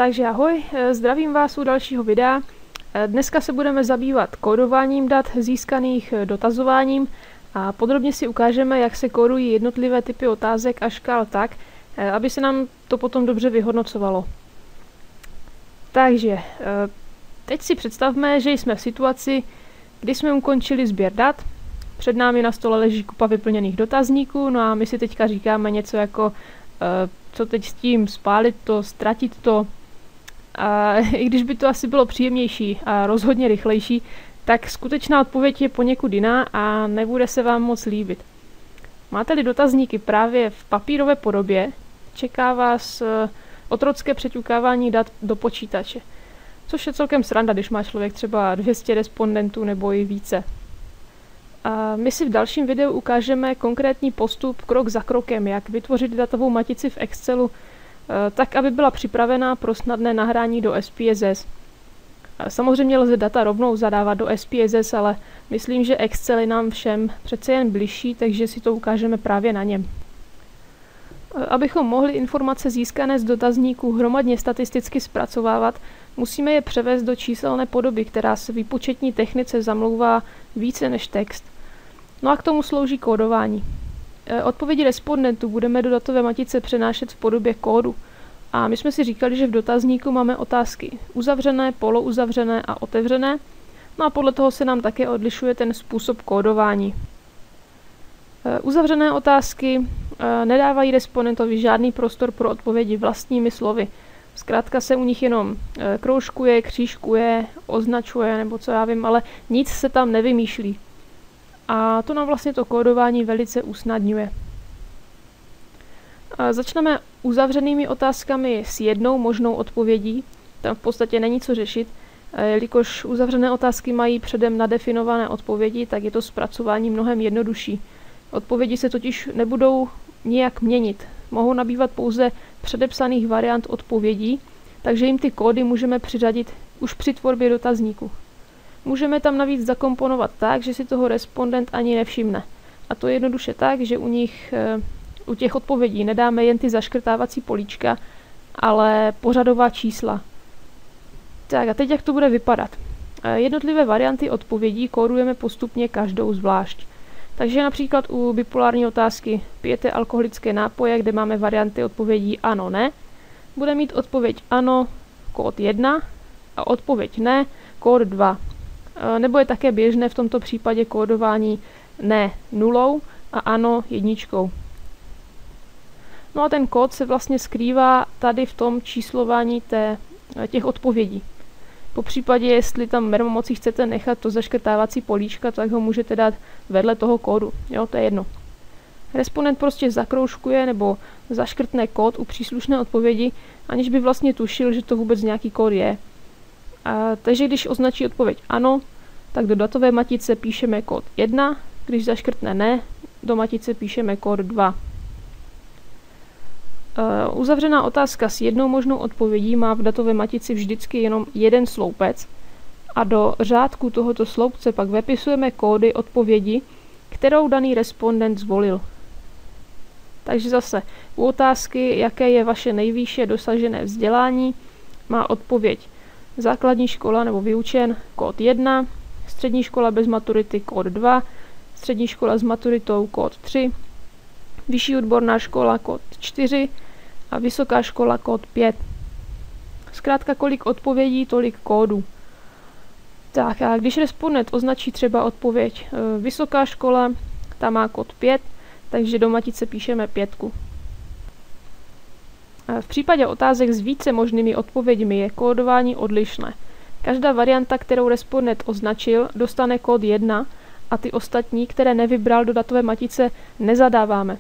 Takže ahoj, zdravím vás u dalšího videa. Dneska se budeme zabývat kódováním dat získaných dotazováním a podrobně si ukážeme, jak se kódují jednotlivé typy otázek a škál tak, aby se nám to potom dobře vyhodnocovalo. Takže teď si představme, že jsme v situaci, kdy jsme ukončili sběr dat, před námi na stole leží kupa vyplněných dotazníků, no a my si teďka říkáme něco jako co teď s tím, spálit to, ztratit to. A i když by to asi bylo příjemnější a rozhodně rychlejší, tak skutečná odpověď je poněkud jiná a nebude se vám moc líbit. Máte-li dotazníky právě v papírové podobě, čeká vás otrocké přeťukávání dat do počítače. Což je celkem sranda, když má člověk třeba 200 respondentů nebo i více. A my si v dalším videu ukážeme konkrétní postup krok za krokem, jak vytvořit datovou matici v Excelu tak, aby byla připravená pro snadné nahrání do SPSS. Samozřejmě lze data rovnou zadávat do SPSS, ale myslím, že Excel je nám všem přece jen bližší, takže si to ukážeme právě na něm. Abychom mohli informace získané z dotazníků hromadně statisticky zpracovávat, musíme je převést do číselné podoby, která se výpočetní technice zamlouvá více než text. No a k tomu slouží kódování. Odpovědi respondentů budeme do datové matice přenášet v podobě kódu. A my jsme si říkali, že v dotazníku máme otázky uzavřené, polouzavřené a otevřené. No a podle toho se nám také odlišuje ten způsob kódování. Uzavřené otázky nedávají respondentovi žádný prostor pro odpovědi vlastními slovy. Zkrátka se u nich jenom kroužkuje, křížkuje, označuje nebo co já vím, ale nic se tam nevymýšlí. A to nám vlastně to kódování velice usnadňuje. Začneme uzavřenými otázkami s jednou možnou odpovědí. Tam v podstatě není co řešit. Jelikož uzavřené otázky mají předem nadefinované odpovědi, tak je to zpracování mnohem jednodušší. Odpovědi se totiž nebudou nijak měnit. Mohou nabývat pouze předepsaných variant odpovědí, takže jim ty kódy můžeme přiřadit už při tvorbě dotazníku. Můžeme tam navíc zakomponovat tak, že si toho respondent ani nevšimne. A to jednoduše tak, že u těch odpovědí nedáme jen ty zaškrtávací políčka, ale pořadová čísla. Tak a teď jak to bude vypadat? Jednotlivé varianty odpovědí kódujeme postupně každou zvlášť. Takže například u bipolární otázky pijete alkoholické nápoje, kde máme varianty odpovědí ano, ne, bude mít odpověď ano, kód 1 a odpověď ne, kód 2. Nebo je také běžné v tomto případě kódování ne nulou a ano jedničkou. No a ten kód se vlastně skrývá tady v tom číslování těch odpovědí. Po případě, jestli tam mermomocí chcete nechat to zaškrtávací políčka, tak ho můžete dát vedle toho kódu. Jo, to je jedno. Respondent prostě zakroužkuje nebo zaškrtne kód u příslušné odpovědi, aniž by vlastně tušil, že to vůbec nějaký kód je. Takže když označí odpověď ano, tak do datové matice píšeme kód 1, když zaškrtne ne, do matice píšeme kód 2. Uzavřená otázka s jednou možnou odpovědí má v datové matici vždycky jenom jeden sloupec a do řádku tohoto sloupce pak vepisujeme kódy odpovědi, kterou daný respondent zvolil. Takže zase u otázky, jaké je vaše nejvýše dosažené vzdělání, má odpověď základní škola nebo vyučen kód 1, střední škola bez maturity kód 2, střední škola s maturitou kód 3, vyšší odborná škola kód 4 a vysoká škola kód 5. Zkrátka kolik odpovědí, tolik kódů. Tak a když respondent označí třeba odpověď vysoká škola, ta má kód 5, takže do matice píšeme 5. V případě otázek s více možnými odpověďmi je kódování odlišné. Každá varianta, kterou respondent označil, dostane kód 1 a ty ostatní, které nevybral, do datové matice nezadáváme.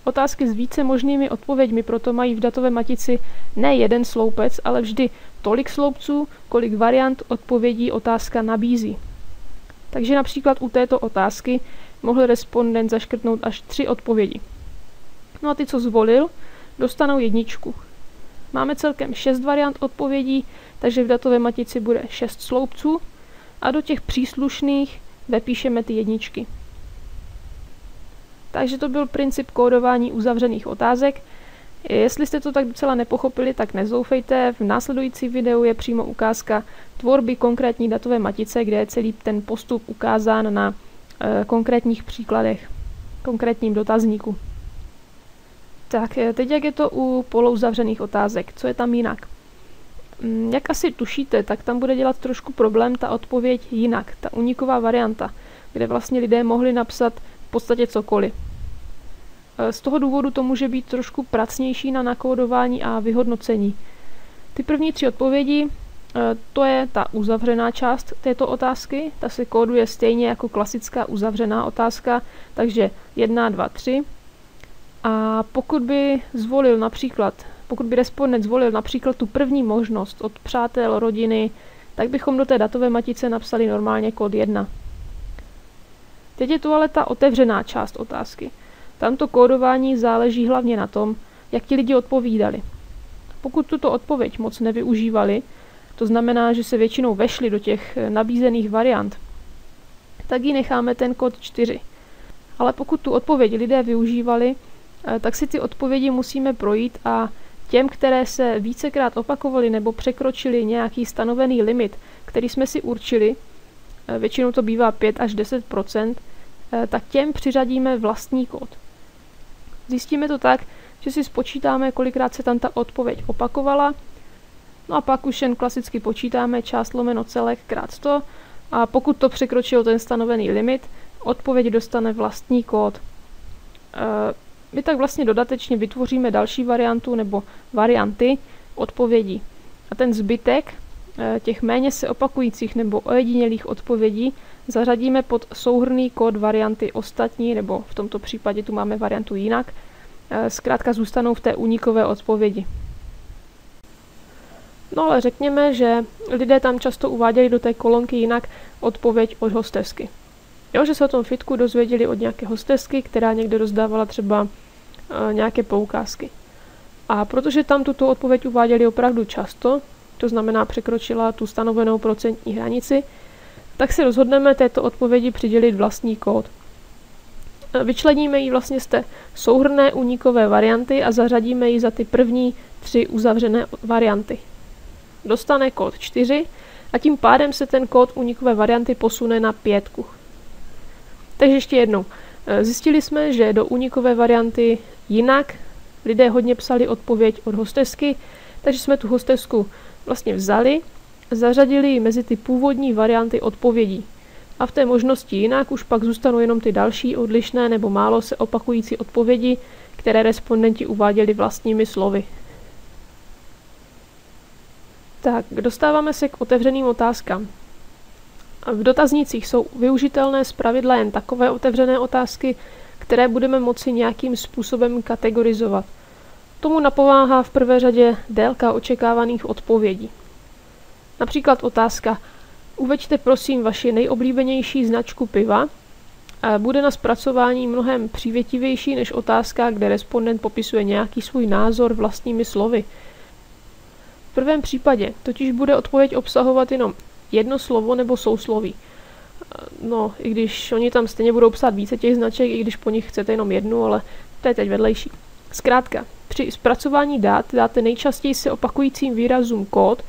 Otázky s více možnými odpověďmi proto mají v datové matici ne jeden sloupec, ale vždy tolik sloupců, kolik variant odpovědí otázka nabízí. Takže například u této otázky mohl respondent zaškrtnout až 3 odpovědi. No a ty, co zvolil, dostanou jedničku. Máme celkem 6 variant odpovědí, takže v datové matici bude 6 sloupců a do těch příslušných vepíšeme ty jedničky. Takže to byl princip kódování uzavřených otázek. Jestli jste to tak docela nepochopili, tak nezoufejte, v následující videu je přímo ukázka tvorby konkrétní datové matice, kde je celý ten postup ukázán na konkrétních příkladech, konkrétním dotazníku. Tak, teď jak je to u polouzavřených otázek, co je tam jinak? Jak asi tušíte, tak tam bude dělat trošku problém ta odpověď jinak, ta úniková varianta, kde vlastně lidé mohli napsat v podstatě cokoliv. Z toho důvodu to může být trošku pracnější na nakódování a vyhodnocení. Ty první 3 odpovědi, to je ta uzavřená část této otázky, ta se kóduje stejně jako klasická uzavřená otázka, takže 1, 2, 3. A pokud by respondent zvolil například tu první možnost od přátel, rodiny, tak bychom do té datové matice napsali normálně kód 1. Teď je tu ale ta otevřená část otázky. Tamto kódování záleží hlavně na tom, jak ti lidi odpovídali. Pokud tuto odpověď moc nevyužívali, to znamená, že se většinou vešli do těch nabízených variant, tak ji necháme ten kód 4. Ale pokud tu odpověď lidé využívali, tak si ty odpovědi musíme projít a těm, které se vícekrát opakovaly nebo překročili nějaký stanovený limit, který jsme si určili, většinou to bývá 5 až 10%, tak těm přiřadíme vlastní kód. Zjistíme to tak, že si spočítáme, kolikrát se tam ta odpověď opakovala, no a pak už jen klasicky počítáme část lomeno celek krát 100 a pokud to překročilo ten stanovený limit, odpověď dostane vlastní kód. My tak vlastně dodatečně vytvoříme další variantu nebo varianty odpovědí. A ten zbytek těch méně se opakujících nebo ojedinělých odpovědí zařadíme pod souhrnný kód varianty ostatní, nebo v tomto případě tu máme variantu jinak. Zkrátka zůstanou v té únikové odpovědi. No ale řekněme, že lidé tam často uváděli do té kolonky jinak odpověď od hostesky. Jo, že se o tom fitku dozvěděli od nějaké hostesky, která někde rozdávala třeba nějaké poukázky. A protože tam tuto odpověď uváděli opravdu často, to znamená překročila tu stanovenou procentní hranici, tak si rozhodneme této odpovědi přidělit vlastní kód. Vyčleníme ji vlastně z té souhrnné únikové varianty a zařadíme ji za ty první 3 uzavřené varianty. Dostane kód 4 a tím pádem se ten kód únikové varianty posune na 5. Takže ještě jednou. Zjistili jsme, že do únikové varianty jinak lidé hodně psali odpověď od hostesky, takže jsme tu hostesku vlastně vzali, zařadili ji mezi ty původní varianty odpovědí. A v té možnosti jinak už pak zůstanou jenom ty další odlišné nebo málo se opakující odpovědi, které respondenti uváděli vlastními slovy. Tak, dostáváme se k otevřeným otázkám. V dotaznících jsou využitelné zpravidla jen takové otevřené otázky, které budeme moci nějakým způsobem kategorizovat. Tomu napomáhá v prvé řadě délka očekávaných odpovědí. Například otázka: uveďte prosím vaši nejoblíbenější značku piva, bude na zpracování mnohem přívětivější než otázka, kde respondent popisuje nějaký svůj názor vlastními slovy. V prvém případě totiž bude odpověď obsahovat jenom jedno slovo nebo sousloví. No, i když oni tam stejně budou psát více těch značek, i když po nich chcete jenom jednu, ale to je teď vedlejší. Zkrátka, při zpracování dat dáte nejčastěji se opakujícím výrazům kód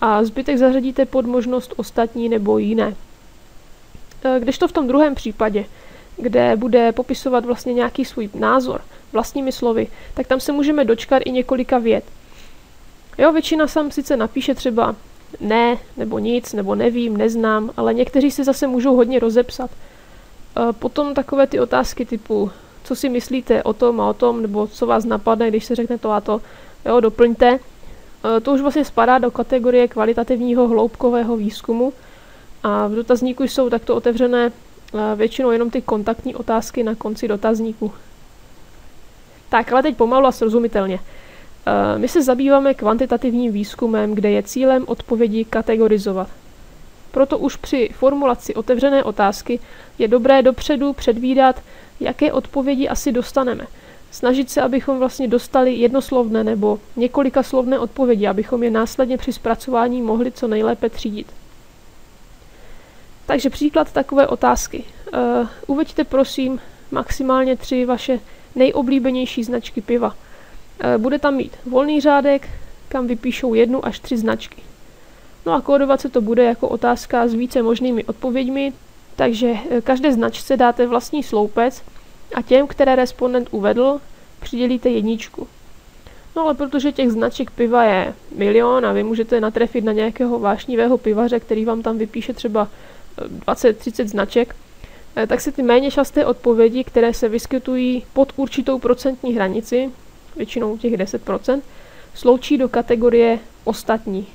a zbytek zařadíte pod možnost ostatní nebo jiné. Kdežto v tom druhém případě, kde bude popisovat vlastně nějaký svůj názor vlastními slovy, tak tam se můžeme dočkat i několika vět. Jo, většina sam sice napíše třeba ne, nebo nic, nebo nevím, neznám, ale někteří si zase můžou hodně rozepsat. Potom takové ty otázky typu, co si myslíte o tom a o tom, nebo co vás napadne, když se řekne to a to, jo, doplňte. To už vlastně spadá do kategorie kvalitativního hloubkového výzkumu a v dotazníku jsou takto otevřené většinou jenom ty kontaktní otázky na konci dotazníku. Tak, ale teď pomalu a srozumitelně. My se zabýváme kvantitativním výzkumem, kde je cílem odpovědi kategorizovat. Proto už při formulaci otevřené otázky je dobré dopředu předvídat, jaké odpovědi asi dostaneme. Snažit se, abychom vlastně dostali jednoslovné nebo několika slovné odpovědi, abychom je následně při zpracování mohli co nejlépe třídit. Takže příklad takové otázky. Uveďte prosím maximálně 3 vaše nejoblíbenější značky piva. Bude tam mít volný řádek, kam vypíšou 1 až 3 značky. No a kódovat se to bude jako otázka s více možnými odpověďmi, takže každé značce dáte vlastní sloupec a těm, které respondent uvedl, přidělíte 1. No ale protože těch značek piva je milion a vy můžete natrefit na nějakého vášnivého pivaře, který vám tam vypíše třeba 20-30 značek, tak se ty méně časté odpovědi, které se vyskytují pod určitou procentní hranici, většinou těch 10%, sloučí do kategorie ostatní.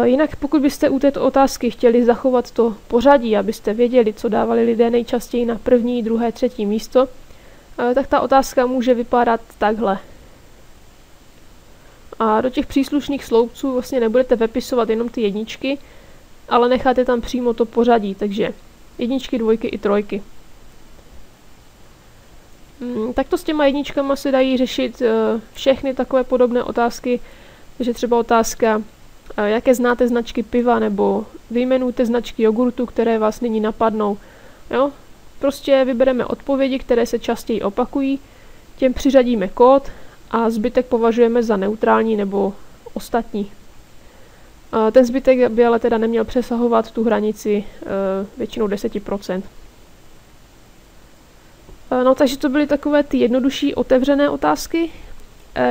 Jinak pokud byste u této otázky chtěli zachovat to pořadí, abyste věděli, co dávali lidé nejčastěji na 1., 2., 3. místo, tak ta otázka může vypadat takhle. A do těch příslušných sloupců vlastně nebudete vepisovat jenom ty 1, ale necháte tam přímo to pořadí, takže 1, 2 i 3. Takto s těma 1 se dají řešit všechny takové podobné otázky, takže třeba otázka, jaké znáte značky piva, nebo vyjmenujte značky jogurtu, které vás nyní napadnou. Jo? Prostě vybereme odpovědi, které se častěji opakují, těm přiřadíme kód a zbytek považujeme za neutrální nebo ostatní. Ten zbytek by ale teda neměl přesahovat tu hranici většinou 10%. No takže to byly takové ty jednodušší otevřené otázky,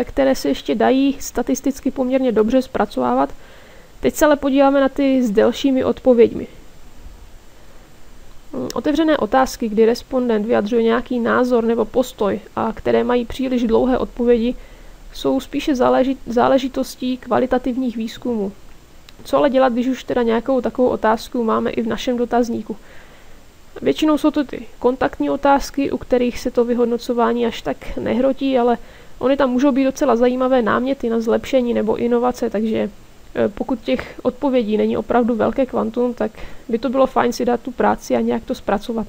které se ještě dají statisticky poměrně dobře zpracovávat. Teď se ale podíváme na ty s delšími odpověďmi. Otevřené otázky, kdy respondent vyjadřuje nějaký názor nebo postoj a které mají příliš dlouhé odpovědi, jsou spíše záležitostí kvalitativních výzkumů. Co ale dělat, když už teda nějakou takovou otázku máme i v našem dotazníku? Většinou jsou to ty kontaktní otázky, u kterých se to vyhodnocování až tak nehrotí, ale ony tam můžou být docela zajímavé náměty na zlepšení nebo inovace, takže pokud těch odpovědí není opravdu velké kvantum, tak by to bylo fajn si dát tu práci a nějak to zpracovat.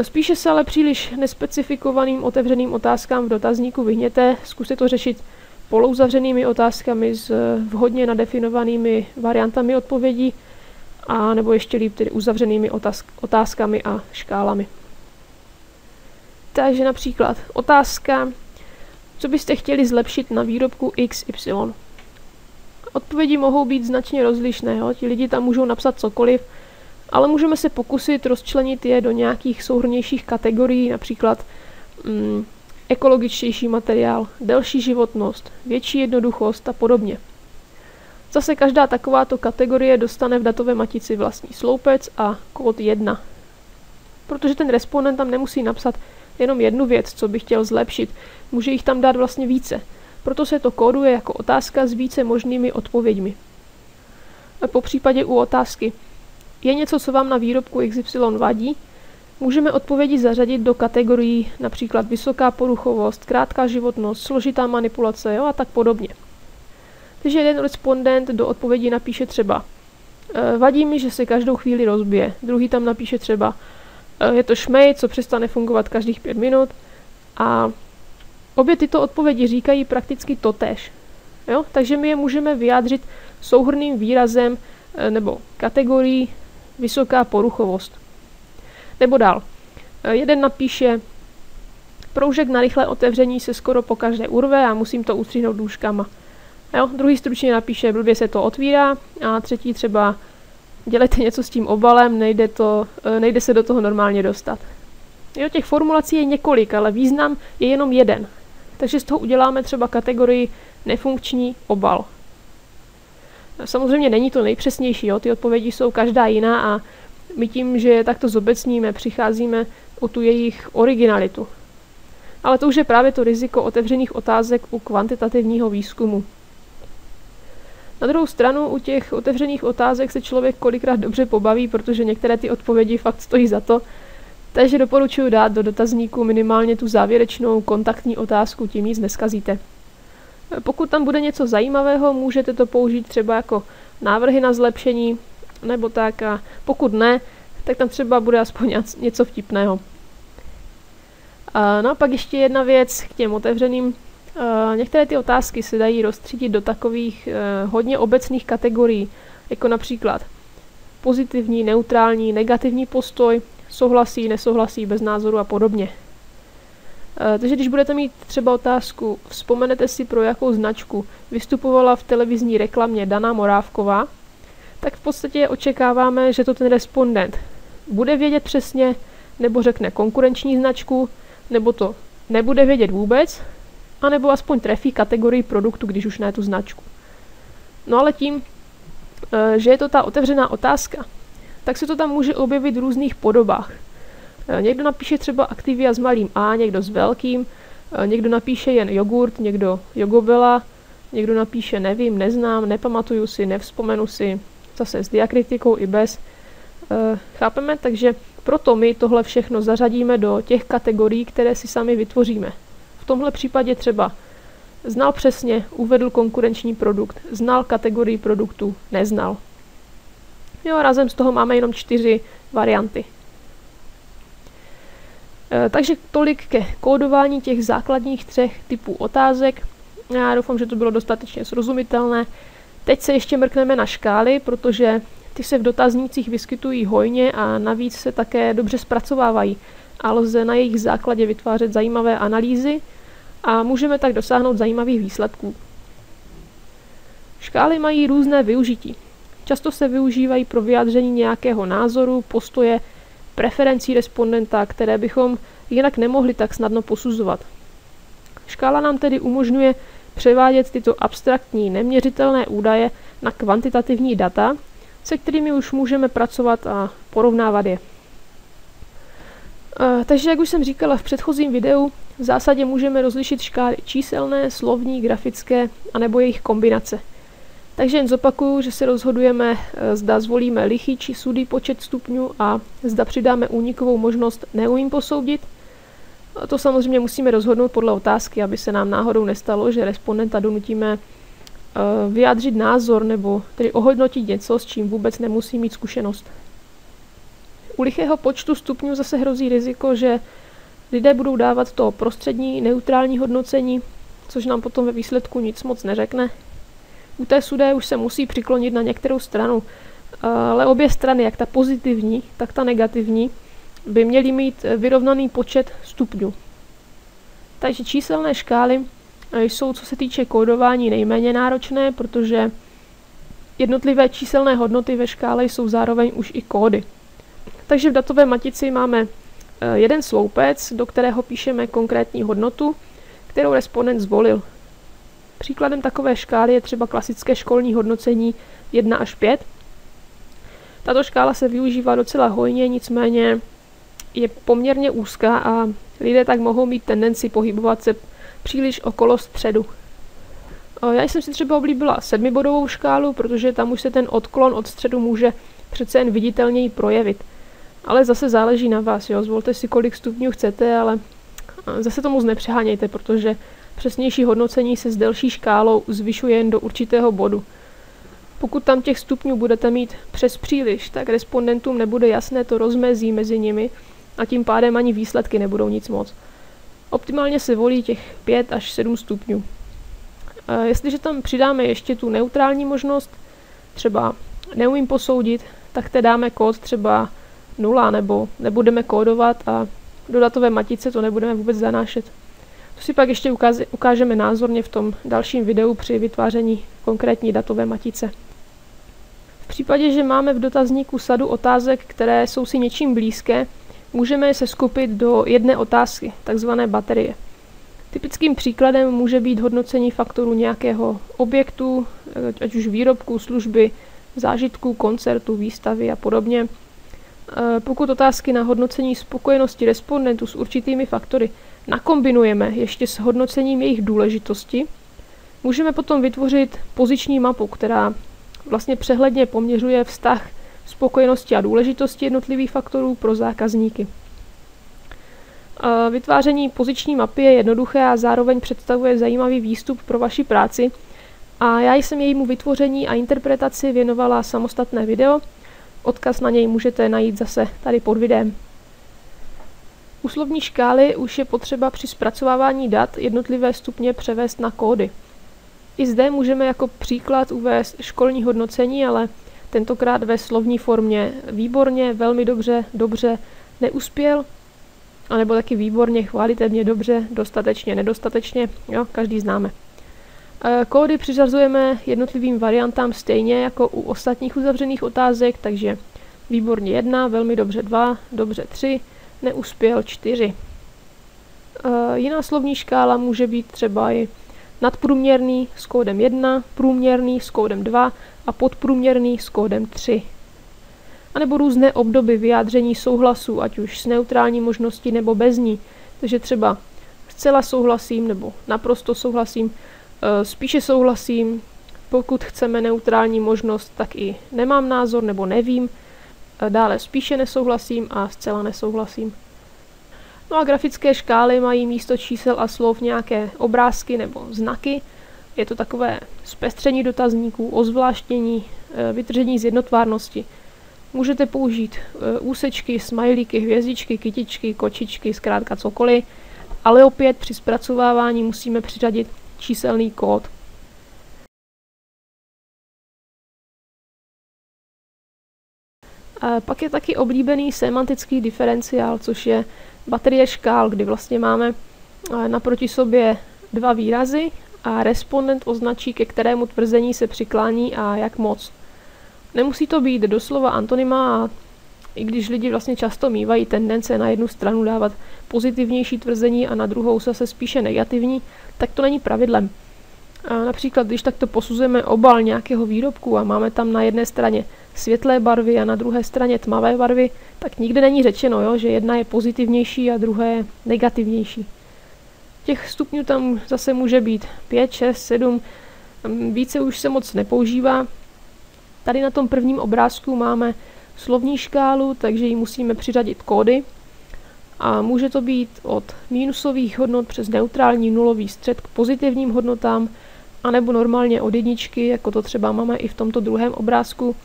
Spíše se ale příliš nespecifikovaným otevřeným otázkám v dotazníku vyhněte, zkuste to řešit polouzavřenými otázkami s vhodně nadefinovanými variantami odpovědí, a nebo ještě líp tedy uzavřenými otázkami a škálami. Takže například otázka, co byste chtěli zlepšit na výrobku XY. Odpovědi mohou být značně rozlišné, jo? Ti lidi tam můžou napsat cokoliv, ale můžeme se pokusit rozčlenit je do nějakých souhrnnějších kategorií, například ekologičtější materiál, delší životnost, větší jednoduchost a podobně. Zase každá takováto kategorie dostane v datové matici vlastní sloupec a kód 1. Protože ten respondent tam nemusí napsat jenom jednu věc, co by chtěl zlepšit, může jich tam dát vlastně více. Proto se to kóduje jako otázka s více možnými odpověďmi. Po případě u otázky je něco, co vám na výrobku XY vadí, můžeme odpovědi zařadit do kategorií například vysoká poruchovost, krátká životnost, složitá manipulace, jo, a tak podobně. Takže jeden respondent do odpovědi napíše třeba vadí mi, že se každou chvíli rozbije. Druhý tam napíše třeba je to šmej, co přestane fungovat každých 5 minut. A obě tyto odpovědi říkají prakticky totéž. Jo? Takže my je můžeme vyjádřit souhrnným výrazem nebo kategorií vysoká poruchovost. Nebo dál. Jeden napíše proužek na rychlé otevření se skoro pokaždé urve a musím to ustřihnout nůžkama. Jo? Druhý stručně napíše blbě se to otvírá a třetí třeba dělejte něco s tím obalem, nejde se do toho normálně dostat. Jo, těch formulací je několik, ale význam je jenom jeden. Takže z toho uděláme třeba kategorii nefunkční obal. Samozřejmě není to nejpřesnější, jo? Ty odpovědi jsou každá jiná a my tím, že je takto zobecníme, přicházíme o tu jejich originalitu. Ale to už je právě to riziko otevřených otázek u kvantitativního výzkumu. Na druhou stranu u těch otevřených otázek se člověk kolikrát dobře pobaví, protože některé ty odpovědi fakt stojí za to, takže doporučuji dát do dotazníku minimálně tu závěrečnou kontaktní otázku, tím nic neskazíte. Pokud tam bude něco zajímavého, můžete to použít třeba jako návrhy na zlepšení, nebo tak, a pokud ne, tak tam třeba bude aspoň něco vtipného. No a pak ještě jedna věc k těm otevřeným. Některé ty otázky se dají rozstřídit do takových hodně obecných kategorií, jako například pozitivní, neutrální, negativní postoj, souhlasí, nesouhlasí, bez názoru a podobně. Takže když budete mít třeba otázku, vzpomenete si, pro jakou značku vystupovala v televizní reklamě Dana Morávková, tak v podstatě očekáváme, že to ten respondent bude vědět přesně, nebo řekne konkurenční značku, nebo to nebude vědět vůbec, anebo aspoň trefí kategorii produktu, když už ne tu značku. No ale tím, že je to ta otevřená otázka, tak se to tam může objevit v různých podobách. Někdo napíše třeba Activia s malým a, někdo s velkým, někdo napíše jen jogurt, někdo jogobela, někdo napíše nevím, neznám, nepamatuju si, nevzpomenu si, zase s diakritikou i bez. Chápeme? Takže proto my tohle všechno zařadíme do těch kategorií, které si sami vytvoříme. V tomhle případě třeba znal přesně, uvedl konkurenční produkt, znal kategorii produktu, neznal. Jo, razem z toho máme jenom 4 varianty. Takže tolik ke kódování těch základních 3 typů otázek. Já doufám, že to bylo dostatečně srozumitelné. Teď se ještě mrkneme na škály, protože ty se v dotaznících vyskytují hojně a navíc se také dobře zpracovávají a lze na jejich základě vytvářet zajímavé analýzy a můžeme tak dosáhnout zajímavých výsledků. Škály mají různé využití. Často se využívají pro vyjádření nějakého názoru, postoje, preferencí respondenta, které bychom jinak nemohli tak snadno posuzovat. Škála nám tedy umožňuje převádět tyto abstraktní, neměřitelné údaje na kvantitativní data, se kterými už můžeme pracovat a porovnávat je. Takže, jak už jsem říkala v předchozím videu, v zásadě můžeme rozlišit škály číselné, slovní, grafické anebo jejich kombinace. Takže jen zopakuju, že se rozhodujeme, zda zvolíme lichý či sudý počet stupňů a zda přidáme únikovou možnost neumím posoudit. A to samozřejmě musíme rozhodnout podle otázky, aby se nám náhodou nestalo, že respondenta donutíme vyjádřit názor nebo tedy ohodnotit něco, s čím vůbec nemusí mít zkušenost. U lichého počtu stupňů zase hrozí riziko, že lidé budou dávat to prostřední, neutrální hodnocení, což nám potom ve výsledku nic moc neřekne. U té sudé už se musí přiklonit na některou stranu, ale obě strany, jak ta pozitivní, tak ta negativní, by měly mít vyrovnaný počet stupňů. Takže číselné škály jsou, co se týče kódování, nejméně náročné, protože jednotlivé číselné hodnoty ve škále jsou zároveň už i kódy. Takže v datové matici máme jeden sloupec, do kterého píšeme konkrétní hodnotu, kterou respondent zvolil. Příkladem takové škály je třeba klasické školní hodnocení 1 až 5. Tato škála se využívá docela hojně, nicméně je poměrně úzká a lidé tak mohou mít tendenci pohybovat se příliš okolo středu. Já jsem si třeba oblíbila 7bodovou škálu, protože tam už se ten odklon od středu může přece jen viditelněji projevit. Ale zase záleží na vás, jo. Zvolte si, kolik stupňů chcete, ale zase to moc nepřehánějte, protože přesnější hodnocení se s delší škálou zvyšuje jen do určitého bodu. Pokud tam těch stupňů budete mít přes příliš, tak respondentům nebude jasné to rozmezí mezi nimi a tím pádem ani výsledky nebudou nic moc. Optimálně se volí těch 5 až 7 stupňů. Jestliže tam přidáme ještě tu neutrální možnost, třeba neumím posoudit, tak te dáme kód třeba 0, nebo nebudeme kódovat a do datové matice to nebudeme vůbec zanášet. To si pak ještě ukážeme názorně v tom dalším videu při vytváření konkrétní datové matice. V případě, že máme v dotazníku sadu otázek, které jsou si něčím blízké, můžeme je seskupit do jedné otázky, takzvané baterie. Typickým příkladem může být hodnocení faktorů nějakého objektu, ať už výrobku, služby, zážitku, koncertu, výstavy a podobně. Pokud otázky na hodnocení spokojenosti respondentů s určitými faktory nakombinujeme ještě s hodnocením jejich důležitosti, můžeme potom vytvořit poziční mapu, která vlastně přehledně poměřuje vztah spokojenosti a důležitosti jednotlivých faktorů pro zákazníky. Vytváření poziční mapy je jednoduché a zároveň představuje zajímavý výstup pro vaši práci a já jsem jejímu vytvoření a interpretaci věnovala samostatné video. Odkaz na něj můžete najít zase tady pod videem. U slovní škály už je potřeba při zpracovávání dat jednotlivé stupně převést na kódy. I zde můžeme jako příklad uvést školní hodnocení, ale tentokrát ve slovní formě výborně, velmi dobře, dobře, neuspěl. anebo taky výborně, chválitelně, dobře, dostatečně, nedostatečně, jo, každý známe. Kódy přiřazujeme jednotlivým variantám stejně jako u ostatních uzavřených otázek, takže výborně 1, velmi dobře 2, dobře 3, neuspěl 4. Jiná slovní škála může být třeba i nadprůměrný s kódem 1, průměrný s kódem 2 a podprůměrný s kódem 3. A nebo různé obdoby vyjádření souhlasu, ať už s neutrální možností nebo bez ní. Takže třeba zcela souhlasím nebo naprosto souhlasím, spíše souhlasím, pokud chceme neutrální možnost, tak i nemám názor nebo nevím, dále spíše nesouhlasím a zcela nesouhlasím. No a grafické škály mají místo čísel a slov nějaké obrázky nebo znaky. Je to takové zpestření dotazníků, ozvláštnění, vytržení z jednotvárnosti. Můžete použít úsečky, smajlíky, hvězdičky, kytičky, kočičky, zkrátka cokoliv, ale opět při zpracovávání musíme přiřadit číselný kód. Pak je taky oblíbený semantický diferenciál, což je baterie škál, kdy vlastně máme naproti sobě dva výrazy a respondent označí, ke kterému tvrzení se přiklání a jak moc. Nemusí to být doslova antonyma, a i když lidi vlastně často mívají tendence na jednu stranu dávat pozitivnější tvrzení a na druhou zase spíše negativní, tak to není pravidlem. Například, když takto posuzujeme obal nějakého výrobku a máme tam na jedné straně světlé barvy a na druhé straně tmavé barvy, tak nikde není řečeno, jo, že jedna je pozitivnější a druhá je negativnější. Těch stupňů tam zase může být 5, 6, 7, více už se moc nepoužívá. Tady na tom prvním obrázku máme slovní škálu, takže ji musíme přiřadit kódy. A může to být od minusových hodnot přes neutrální nulový střed k pozitivním hodnotám, anebo normálně od jedničky, jako to třeba máme i v tomto druhém obrázku,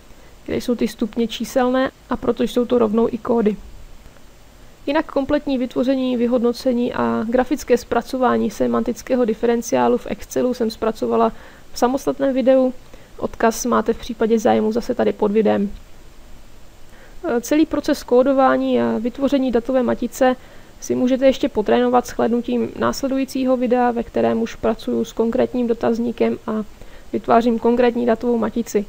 kde jsou ty stupně číselné a proto jsou to rovnou i kódy. Jinak kompletní vytvoření, vyhodnocení a grafické zpracování semantického diferenciálu v Excelu jsem zpracovala v samostatném videu. Odkaz máte v případě zájmu zase tady pod videem. Celý proces kódování a vytvoření datové matice si můžete ještě potrénovat shlédnutím následujícího videa, ve kterém už pracuji s konkrétním dotazníkem a vytvářím konkrétní datovou matici.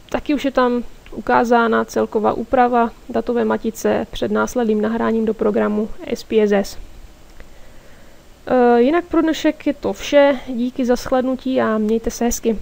Taky už je tam ukázána celková úprava datové matice před následným nahráním do programu SPSS. Jinak pro dnešek je to vše, díky za shlédnutí a mějte se hezky.